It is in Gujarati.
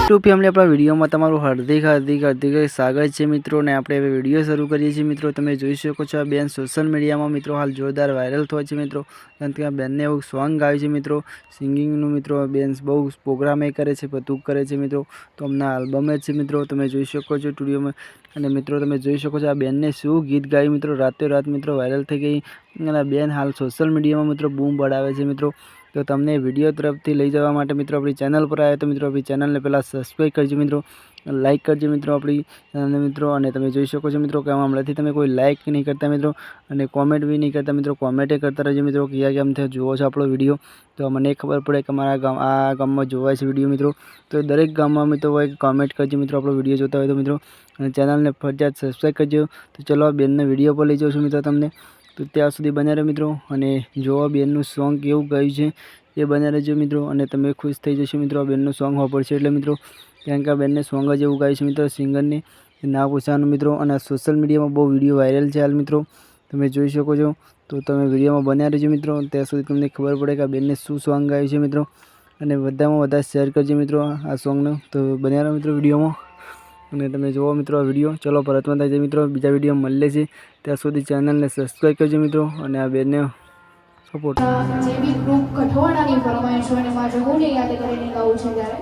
યુટ્યુબ ફેમિલી આપણા વિડીયોમાં તમારું હાર્દિક સ્વાગત છે મિત્રો ને આપણે હવે વિડીયો શરૂ કરીએ છીએ મિત્રો। તમે જોઈ શકો છો આ બેન સોશિયલ મીડિયામાં મિત્રો હાલ જોરદાર વાયરલ થાય છે મિત્રો। કારણ કે આ બેનને એવું સોંગ ગાયું છે મિત્રો, સિંગિંગનું મિત્રો। બેન બહુ પ્રોગ્રામ એ કરે છે, બધું કરે છે મિત્રો। તો હમણાં આલ્બમ જ છે મિત્રો, તમે જોઈ શકો છો સ્ટુડિયોમાં। અને મિત્રો તમે જોઈ શકો છો આ બેનને શું ગીત ગાયું મિત્રો, રાત મિત્રો વાયરલ થઈ ગઈ। અને આ બેન હાલ સોશિયલ મીડિયામાં મિત્રો બૂમ પડાવે છે મિત્રો। તો તમને વિડીયો તરફથી લઈ જવા માટે મિત્રો આપણી ચેનલ પર આવ્યા તો મિત્રો આપણી ચેનલને પહેલાં સબસ્ક્રાઈબ કરજો મિત્રો, લાઇક કરજો મિત્રો આપણી ચેનલને મિત્રો। અને તમે જોઈ શકો છો મિત્રો કે હમણાંથી તમે કોઈ લાઇક નહીં કરતા મિત્રો, અને કોમેન્ટ બી નહીં કરતા મિત્રો, કોમેન્ટે કરતા રહેજો મિત્રો કે કયા ગામથી જુઓ છો આપણો વિડીયો, તો મને ખબર પડે કે અમારા આ ગામમાં જોવાય છે વિડીયો મિત્રો। તો દરેક ગામમાં મિત્રો હોય કોમેન્ટ કરજો મિત્રો આપણો વિડીયો જોતા હોય તો મિત્રો, અને ચેનલને ફરજિયાત સબસ્ક્રાઈબ કરજો। તો ચલો બેનને વિડીયો પર લઈ જાઉં છું મિત્રો તમને, તો ત્યાં સુધી બન્યા રહો મિત્રો। અને જોવા બેનનું સોંગ કેવું ગાયું છે એ બન્યા રહેજો મિત્રો, અને તમે ખુશ થઈ જશો મિત્રો। આ બેનનું સોંગ વાપરશે એટલે મિત્રો, કારણ કે આ બેનને સોંગ જ એવું ગાયું છે મિત્રો, સિંગરને ના પૂછવાનું મિત્રો। અને સોશિયલ મીડિયામાં બહુ વિડીયો વાયરલ છે હાલ મિત્રો, તમે જોઈ શકો છો। તો તમે વિડીયોમાં બન્યા રહેજો મિત્રો, ત્યાં સુધી તમને ખબર પડે કે આ બેનને શું સોંગ ગાયું છે મિત્રો। અને બધામાં બધા શેર કરજો મિત્રો આ સોંગને। તો બન્યા રહો મિત્રો વિડીયોમાં, અને તમે જુઓ મિત્રો આ વિડીયો। ચલો પરતમાં થાય છે મિત્રો, બીજા વિડીયો મળે છે, ત્યાં સુધી ચેનલને સબસ્ક્રાઈબ કરજો મિત્રો, અને આ બેનને સપોર્ટ। જે બી ગ્રુપ કઠવાડાની ફરમાઈશો અને મારે હું યાદ કરીને ગાવું છે ત્યારે